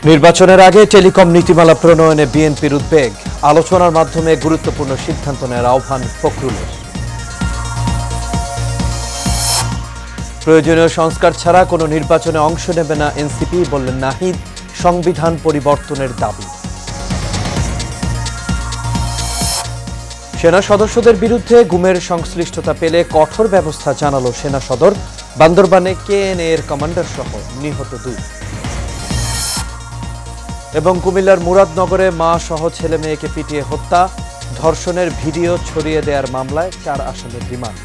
নির্বাচনের আগে টেলিকম নীতিমালা প্রণয়নে বিএনপির উদ্বেগ, আলোচনার মাধ্যমে গুরুত্বপূর্ণ সিদ্ধান্ত নেওয়ার আহ্বান ফখরুলের। প্রয়োজনীয় সংস্কার ছাড়া কোনো নির্বাচনে অংশ নেবে না এনসিপি, বললেন নাহিদ। সংবিধান পরিবর্তনের দাবি। সেনা সদস্যদের বিরুদ্ধে গুমের সংশ্লিষ্টতা পেলে কঠোর ব্যবস্থা জানালো সেনা সদর। বান্দরবানে কেএনএ এর কমান্ডার সহ নিহত 2। এবং কুমিল্লার মুরাদনগরে মা সহ ছেলে মেয়েকে পিটিয়ে হত্যা, ধর্ষণের ভিডিও ছড়িয়ে দেওয়ার মামলায় 4 আসামির রিমান্ড।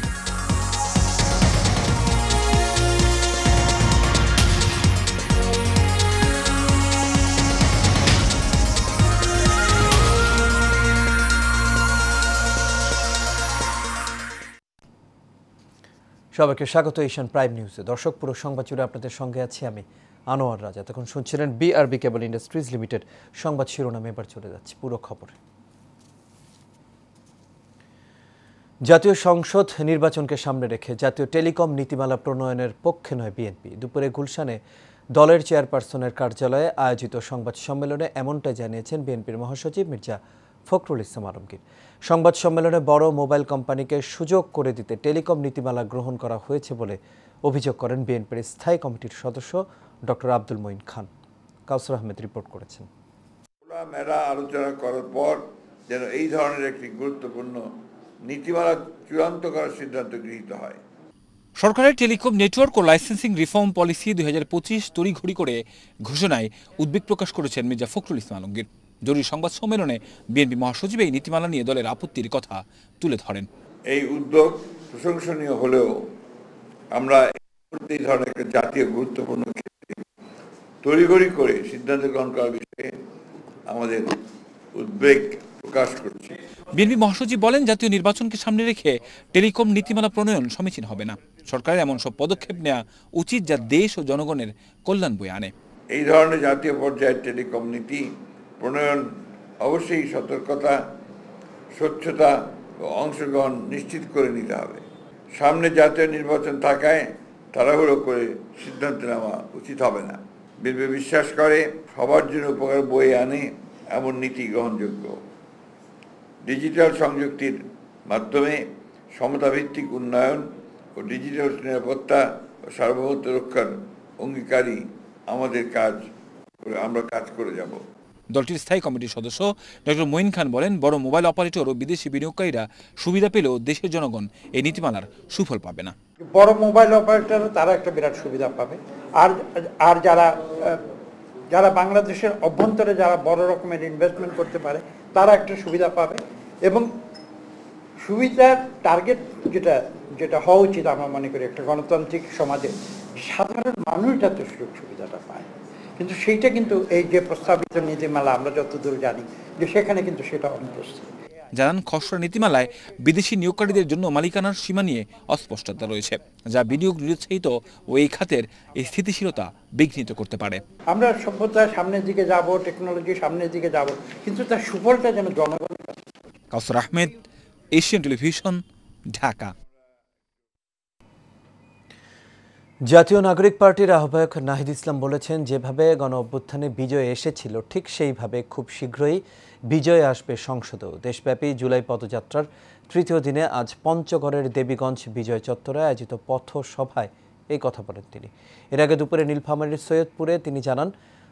সবাইকে স্বাগত এশিয়ান প্রাইম নিউজে। দর্শক, পুরো সংবাদ জুড়ে আপনাদের সঙ্গে আছি আমি আনোয়ার রাজা। তখন শুনছিলেন বিআরবি কেবল ইন্ডাস্ট্রিজ লিমিটেড সংবাদ শিরোনামে। এবার চলে যাচ্ছি পুরো খবরে। জাতীয় সংসদ নির্বাচনকে সামনে রেখে জাতীয় টেলিকম নীতিমালা প্রণয়নের পক্ষে নয় বিএনপি। দুপুরে গুলশানে দলের চেয়ারপারসনের কার্যালয়ে আয়োজিত সংবাদ সম্মেলনে এমনটাই জানিয়েছেন বিএনপির মহাসচিব মির্জা ফখরুল ইসলাম আলমগীর। সংবাদ সম্মেলনে বড় মোবাইল কোম্পানিকে সুযোগ করে দিতে টেলিকম নীতিমালা গ্রহণ করা হয়েছে বলে অভিযোগ করেন বিএনপির স্থায়ী কমিটির সদস্য ডক্টর আব্দুল মঈন খান। কাউসার আহমেদ রিপোর্ট করেছেন। মেলা আলোচনা করার পর যেন এই ধরনের একটি গুরুত্বপূর্ণ নীতিমালা চূড়ান্ত করার সিদ্ধান্ত গৃহীত হয়। সরকারের টেলিকম নেটওয়ার্ক ও লাইসেন্সিং রিফর্ম পলিসি 2025 তড়িঘড়ি করে ঘোষণায় উদ্বেগ প্রকাশ করেছেন মির্জা ফখরুল ইসলাম আলমগীর। জরুরি সংবাদ সম্মেলনে বিএনপি মহাসচিব এই নীতিমালা নিয়ে দলের আপত্তির কথা তুলে ধরেন। এই উদ্যোগ প্রশংসনীয় হলেও আমরা এই ধরনের একটা জাতীয় গুরুত্বপূর্ণ ক্ষেত্রে তড়িঘড়ি করে সিদ্ধান্ত গ্রহণ করার বিষয়ে আমাদের উদ্বেগ প্রকাশ করছি। বিএনপি মহাসচিব বলেন, জাতীয় নির্বাচনকে সামনে রেখে টেলিকম নীতিমালা প্রণয়ন সমীচীন হবে না। সরকারের এমন সব পদক্ষেপ নেওয়া উচিত যা দেশ ও জনগণের কল্যাণ বয়ে আনে। এই ধরনের জাতীয় পর্যায়ের টেলিকম নীতি প্রণয়ন অবশ্যই সতর্কতা, স্বচ্ছতা ও অংশগ্রহণ নিশ্চিত করে নিতে হবে। সামনে জাতীয় নির্বাচন থাকায় তাড়াহুড়ো করে সিদ্ধান্ত নেওয়া উচিত হবে না। বিএনপি বিশ্বাস করে সবার জন্য উপকার বয়ে আনে এমন নীতি গ্রহণযোগ্য। ডিজিটাল সংযুক্তির মাধ্যমে সমতাভিত্তিক উন্নয়ন ও ডিজিটাল নিরাপত্তা ও সার্বভৌমত্ব রক্ষার অঙ্গীকারী আমরা কাজ করে যাব। দলটির স্থায়ী কমিটির সদস্য ডক্টর মঈন খান বলেন, বড় মোবাইল অপারেটর ও বিদেশি বিনিয়োগকারীরা সুবিধা পেলেও দেশের জনগণ এই নীতিমালার সুফল পাবে না। বড় মোবাইল অপারেটর তারা একটা বিরাট সুবিধা পাবে, আর যারা বাংলাদেশের অভ্যন্তরে যারা বড় রকমের ইনভেস্টমেন্ট করতে পারে তারা একটা সুবিধা পাবে। এবং সুবিধার টার্গেট যেটা হওয়া উচিত, আমরা মনে করি একটা গণতান্ত্রিক সমাজে সাধারণ মানুষ যাতে সুযোগ সুবিধাটা পায়। কিন্তু সেইটা কিন্তু এই যে প্রস্তাবিত নীতিমালা আমরা যতদূর জানি যে সেখানে কিন্তু সেটা অনুপস্থিত। জানান, খসড়া নীতিমালায় বিদেশি নিয়োগকারীদের জন্য মালিকানার সীমা নিয়ে অস্পষ্টতা রয়েছে, যা বিনিয়োগ নিরুৎসাহিত ও এই খাতের এই স্থিতিশীলতা বিঘ্নিত করতে পারে। আমরা সভ্যতার সামনের দিকে যাব, টেকনোলজির সামনের দিকে যাব, কিন্তু তার সুফলটা যেন জনগণের কাছে। কাউসার আহমেদ, এশিয়ান টেলিভিশন, ঢাকা। জাতীয় নাগরিক পার্টির আহ্বায়ক নাহিদ ইসলাম বলেছেন, যেভাবে গণ অভ্যুত্থানে বিজয় এসেছিল ঠিক সেইভাবে খুব শীঘ্রই বিজয় আসবে সংসদেও। দেশব্যাপী জুলাই পদযাত্রার 3য় দিনে আজ পঞ্চগড়ের দেবীগঞ্জ বিজয় চত্বরে আয়োজিত পথসভায় এই কথা বলেন তিনি। এর আগে দুপুরে নীলফামারীর সৈয়দপুরে তিনি জানান,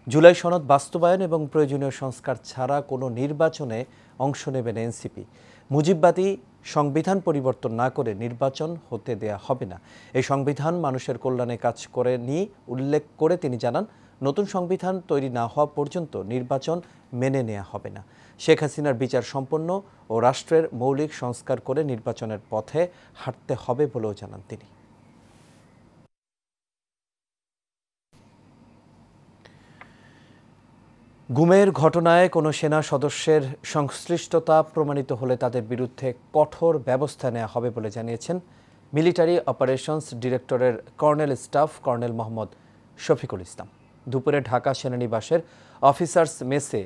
জুলাই সনদ বাস্তবায়ন এবং প্রয়োজনীয় সংস্কার ছাড়া কোনো নির্বাচনে অংশ নেবে না এনসিপি। মুজিববাদী সংবিধান পরিবর্তন না করে নির্বাচন হতে দেয়া হবে না। এই সংবিধান মানুষের কল্যাণে কাজ করে নিয়ে উল্লেখ করে তিনি জানান, নতুন সংবিধান তৈরি না হওয়া পর্যন্ত নির্বাচন মেনে নেওয়া হবে না। শেখ হাসিনার বিচার সম্পন্ন ও রাষ্ট্রের মৌলিক সংস্কার করে নির্বাচনের পথে হাঁটতে হবে বলেও জানান তিনি। গুমের ঘটনায় কোনো সেনা সদস্যের সংশ্লিষ্টতা প্রমাণিত হলে তাদের বিরুদ্ধে কঠোর ব্যবস্থা নেওয়া হবে বলে জানিয়েছেন মিলিটারি অপারেশনস ডিরেক্টরের colonel staff colonel Mohammad Shafiqul Islam. দুপুরে ঢাকা সেনানিবাসের অফিসার্স মেসে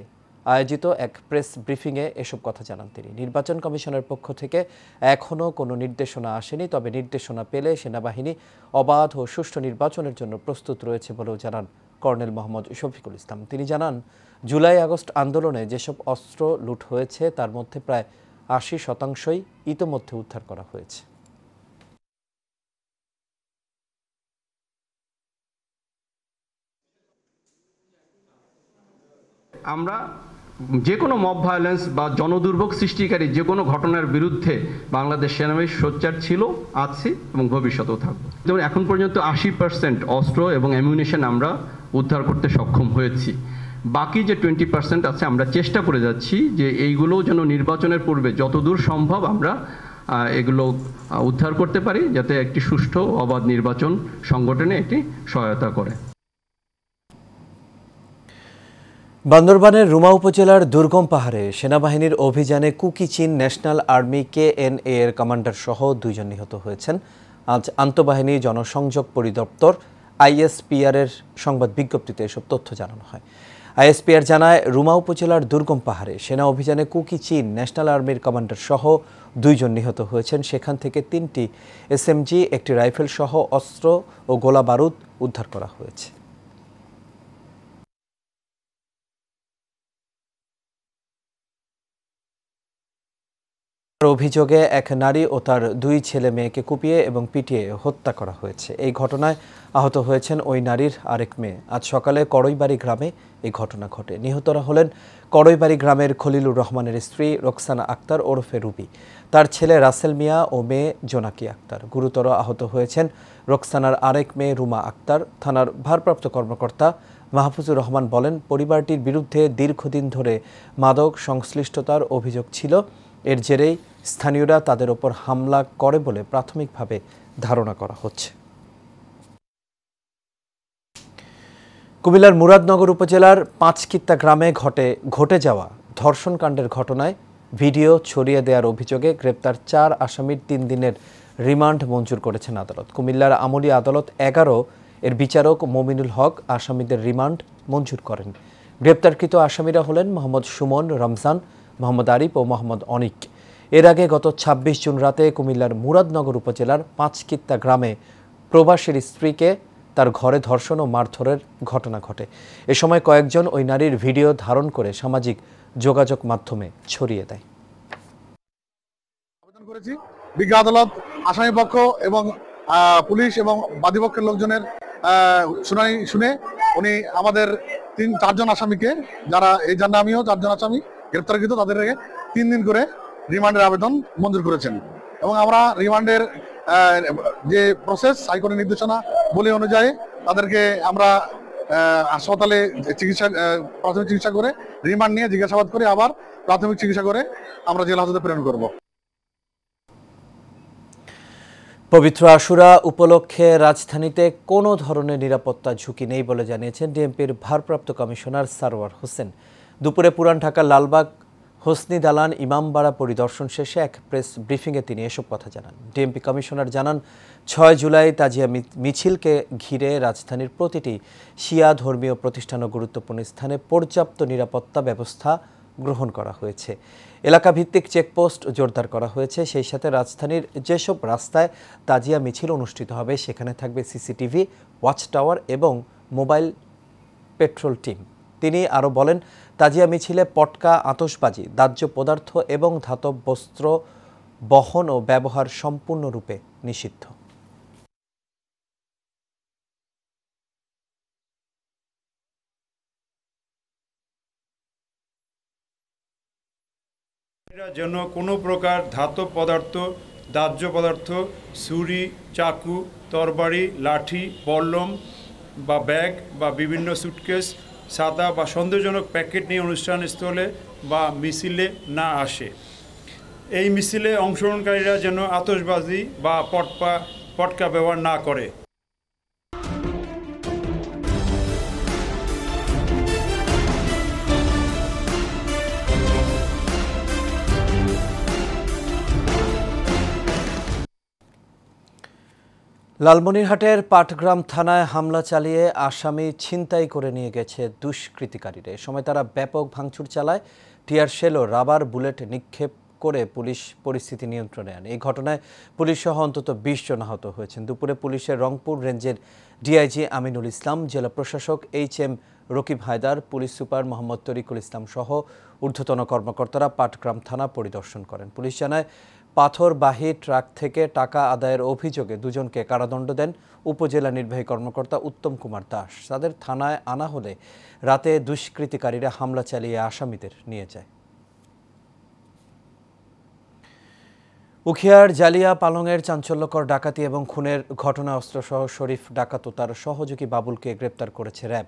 আয়োজিত এক প্রেস ব্রিফিংয়ে এসব কথা জানান তিনি। নির্বাচন কমিশনের পক্ষ থেকে এখনও কোনো নির্দেশনা আসেনি, তবে নির্দেশনা পেলে সেনাবাহিনী অবাধ ও সুষ্ঠু নির্বাচনের জন্য প্রস্তুত রয়েছে বলেও জানান কর্নেল মোহাম্মদ শফিকুল ইসলাম। তিনি জানান, জুলাই আগস্ট আন্দোলনে যেসব অস্ত্র লুট হয়েছে তার মধ্যে প্রায় ৮০% ইতোমধ্যে উদ্ধার করা হয়েছে। আমরা যে কোনো মব ভায়োলেন্স বা জনদুর্ভোগ সৃষ্টিকারী যে কোনো ঘটনার বিরুদ্ধে বাংলাদেশ সেনাবাহিনী সোচ্চার ছিল, আছে এবং ভবিষ্যতেও থাকবে। যেমন এখন পর্যন্ত 80% অস্ত্র এবং অ্যামিউনিশন আমরা উদ্ধার করতে সক্ষম হয়েছি। বাকি যে 20% আছে আমরা চেষ্টা করে যাচ্ছি যে এইগুলো যেন নির্বাচনের পূর্বে যতদূর সম্ভব আমরা এগুলো উদ্ধার করতে পারি, যাতে একটি সুষ্ঠু অবাধ নির্বাচন সংগঠনে এটি সহায়তা করে। বান্দরবানের রুমা উপজেলার দুর্গম পাহাড়ে সেনাবাহিনীর অভিযানে কুকি-চিন ন্যাশনাল আর্মি KNA এর কমান্ডার সহ 2 জন নিহত হয়েছেন। আজ আন্তঃবাহিনী জনসংযোগ পরিদপ্তর ISPR এর সংবাদ বিজ্ঞপ্তিতে এসব তথ্য জানানো হয়। ISPR জানায়, রুমা উপজেলার দুর্গম পাহাড়ে সেনা অভিযানে কুকি-চিন ন্যাশনাল আর্মির কমান্ডার সহ 2 জন নিহত হয়েছেন। সেখান থেকে 3টি SMG, একটি রাইফেল সহ অস্ত্র ও গোলা বারুদ উদ্ধার করা হয়েছে। অভিযোগে এক নারী ও তার 2 ছেলে মেয়েকে কুপিয়ে এবং পিটিয়ে হত্যা করা হয়েছে। এই ঘটনায় আহত হয়েছেন ওই নারীর আরেক মেয়ে। আজ সকালে কড়ইবাড়ি গ্রামে এই ঘটনা ঘটে। নিহতরা হলেন কড়ইবাড়ি গ্রামের খলিলুর রহমানের স্ত্রী রোকসানা আক্তার ওরফে রুবি, তার ছেলে রাসেল মিয়া ও মেয়ে জোনাকি আক্তার। গুরুতর আহত হয়েছেন রোকসানার আরেক মেয়ে রুমা আক্তার। থানার ভারপ্রাপ্ত কর্মকর্তা মাহফুজুর রহমান বলেন, পরিবারটির বিরুদ্ধে দীর্ঘদিন ধরে মাদক সংশ্লিষ্টতার অভিযোগ ছিল। এর জেরেই স্থানীয়রা তাদের ওপর হামলা করে বলে প্রাথমিকভাবে ধারণা করা হচ্ছে। কুমিল্লার মুরাদনগর উপজেলার পাঁচকিত্তা গ্রামে ঘটে যাওয়া ধর্ষণকাণ্ডের ঘটনায় ভিডিও ছড়িয়ে দেওয়ার অভিযোগে গ্রেপ্তার 4 আসামির 3 দিনের রিমান্ড মঞ্জুর করেছেন আদালত। কুমিল্লার আমলি আদালত 11 এর বিচারক মমিনুল হক আসামিদের রিমান্ড মঞ্জুর করেন। গ্রেপ্তারকৃত আসামিরা হলেন মোহাম্মদ সুমন, রমজান, মোহাম্মদ আরিফ ও মোহাম্মদ অনিক। এর আগে গত 26 জুন রাতে কুমিল্লার মুরাদনগর উপজেলার পাঁচকিত্তা গ্রামে প্রবাসীর স্ত্রীকে তার ঘরে ধর্ষণ ও মারধরের ঘটনা ঘটে। এ সময় কয়েকজন ওই নারীর ভিডিও ধারণ করে সামাজিক যোগাযোগ মাধ্যমে ছড়িয়ে দেয়। আবেদন করেছি বিজ্ঞ আদালত আসামি পক্ষ এবং পুলিশ এবং বাদীপক্ষের লোকজনের শুনানি শুনে উনি আমাদের 4জন আসামিকে, যারা এই জানা আমিও 4জন আসামি গ্রেপ্তারকৃত, তাদের 3 দিন করে রিমান্ডের আবেদন মঞ্জুর করেছেন। এবং আমরা রিমান্ডের যে প্রসেস হাইকোর্টের নির্দেশনা বলে অনুযায়ী তাদেরকে আমরা হাসপাতালে প্রাথমিক চিকিৎসা করে রিমান্ড নিয়ে জিজ্ঞাসাবাদ করে আবার প্রাথমিক চিকিৎসা করে আমরা জেলা হাজতে প্রেরণ করব। পবিত্র আশুরা উপলক্ষে রাজধানীতে কোনো ধরনের নিরাপত্তা ঝুঁকি নেই বলে জানিয়েছেন ডিএমপির ভারপ্রাপ্ত কমিশনার সারওয়ার হোসেন। দুপুরে পুরান ঢাকার লালবাগ হোসনি দালান ইমামবাড়া পরিদর্শন শেষে এক প্রেস ব্রিফিংয়ে তিনি এসব কথা জানান। ডিএমপি কমিশনার জানান, 6 জুলাই তাজিয়া মিছিলকে ঘিরে রাজধানীর প্রতিটি শিয়া ধর্মীয় প্রতিষ্ঠান ও গুরুত্বপূর্ণ স্থানে পর্যাপ্ত নিরাপত্তা ব্যবস্থা গ্রহণ করা হয়েছে। এলাকাভিত্তিক চেকপোস্ট জোরদার করা হয়েছে। সেই সাথে রাজধানীর যেসব রাস্তায় তাজিয়া মিছিল অনুষ্ঠিত হবে সেখানে থাকবে সিসিটিভি, ওয়াচ টাওয়ার এবং মোবাইল পেট্রোল টিম। তিনি আরও বলেন, তাজিয়া মিছিলে পটকা, আতশবাজি, দাহ্য পদার্থ এবং ধাতব বস্ত্র বহন ও ব্যবহার সম্পূর্ণরূপে নিষিদ্ধ। যেন কোনো প্রকার ধাতব পদার্থ, দাহ্য পদার্থ, ছুরি, চাকু, তরবারি, লাঠি, বল্লম বা ব্যাগ বা বিভিন্ন সুটকেস, ছাতা বা সন্দেহজনক প্যাকেট নিয়ে অনুষ্ঠানস্থলে বা মিছিলে না আসে। এই মিছিলে অংশগ্রহণকারীরা যেন আতশবাজি বা পটকা ব্যবহার না করে। লালমনিরহাটের পাটগ্রাম থানায় হামলা চালিয়ে আসামি ছিনতাই করে নিয়ে গেছে দুষ্কৃতিকারীরা। এ সময় তারা ব্যাপক ভাঙচুর চালায়, টিয়ার শেল ও রাবার বুলেট নিক্ষেপ করে পুলিশ পরিস্থিতি নিয়ন্ত্রণে আনে। এই ঘটনায় পুলিশ সহ অন্তত 20 জন আহত হয়েছেন। দুপুরে পুলিশের রংপুর রেঞ্জের ডিআইজি আমিনুল ইসলাম, জেলা প্রশাসক H M. Rakib Haider, police super Mohammad Tarikul Islam সহ ঊর্ধ্বতন কর্মকর্তারা পাটগ্রাম থানা পরিদর্শন করেন। পুলিশ জানায়, পাথরবাহী ট্রাক থেকে টাকা আদায়ের অভিযোগে দুজনকে কারাদণ্ড দেন উপজেলা নির্বাহী কর্মকর্তা উত্তম কুমার দাস। তাদের থানায় আনা হলে রাতে দুষ্কৃতিকারীরা হামলা চালিয়ে আসামিদের নিয়ে যায়। উখিয়ার জালিয়া পালংয়ের চাঞ্চল্যকর ডাকাতি এবং খুনের ঘটনা অস্ত্রসহ শরীফ ডাকাত ও তার সহযোগী বাবুলকে গ্রেপ্তার করেছে র্যাব।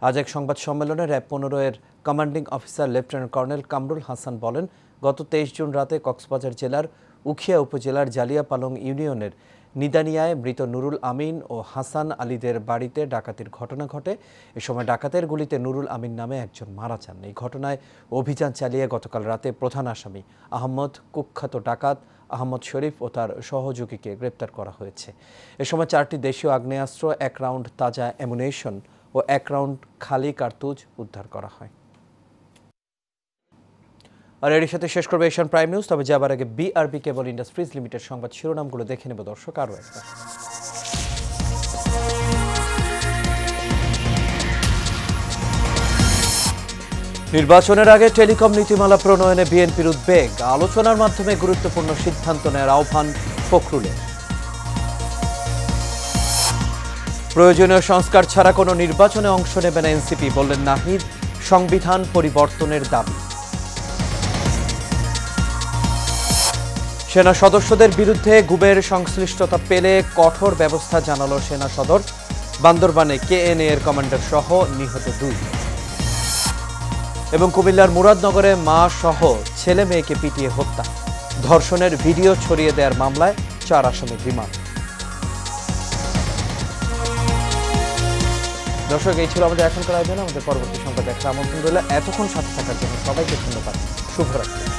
আজ এক সংবাদ সম্মেলনে র্যাব 15-এর commanding officer lieutenant colonel Kamrul Hasan বলেন, গত 23 জুন রাতে কক্সবাজার জেলার উখিয়া উপজেলার জালিয়া পালং ইউনিয়নের নিদানিয়ায় মৃত নুরুল আমিন ও হাসান আলীদের বাড়িতে ডাকাতির ঘটনা ঘটে। এ সময় ডাকাতের গুলিতে নুরুল আমিন নামে একজন মারা যান। এই ঘটনায় অভিযান চালিয়ে গতকাল রাতে প্রধান আসামি আহমদ, কুখ্যাত ডাকাত আহমদ শরীফ ও তার সহযোগীকে গ্রেপ্তার করা হয়েছে। এ সময় 4টি দেশীয় আগ্নেয়াস্ত্র, 1 রাউন্ড তাজা অ্যামুনেশন ও 1 রাউন্ড খালি কার্তুজ উদ্ধার করা হয়। আর এর সাথে শেষ করবে এশিয়ান প্রাইম নিউজ। তবে যাবার আগে বিআরবি কেবল ইন্ডাস্ট্রিজ লিমিটেড সংবাদ শিরোনামগুলো দেখে নেব দর্শক আরও একবার। নির্বাচনের আগে টেলিকম নীতিমালা প্রণয়নে বিএনপির উদ্বেগ, আলোচনার মাধ্যমে গুরুত্বপূর্ণ সিদ্ধান্ত নেওয়ার আহ্বান ফখরুলের। প্রয়োজনীয় সংস্কার ছাড়া কোনো নির্বাচনে অংশ নেবে না এনসিপি, বললেন নাহিদ। সংবিধান পরিবর্তনের দাবি। সেনা সদস্যদের বিরুদ্ধে গুমের সংশ্লিষ্টতা পেলে কঠোর ব্যবস্থা জানালো সেনা সদর। বান্দরবানে কেএনএ এর কমান্ডার সহ নিহত 2। এবং কুমিল্লার মুরাদনগরে মা সহ ছেলে মেয়েকে পিটিয়ে হত্যা, ধর্ষণের ভিডিও ছড়িয়ে দেওয়ার মামলায় 4 আসামির রিমান্ড। দর্শক, এই ছিল আমাদের এখনকার আয়োজন। আমাদের পরবর্তী সংবাদ দেখার আমন্ত্রণ রইল। এতক্ষণ সাথে থাকার জন্য সবাইকে ধন্যবাদ। শুভরাত্রি।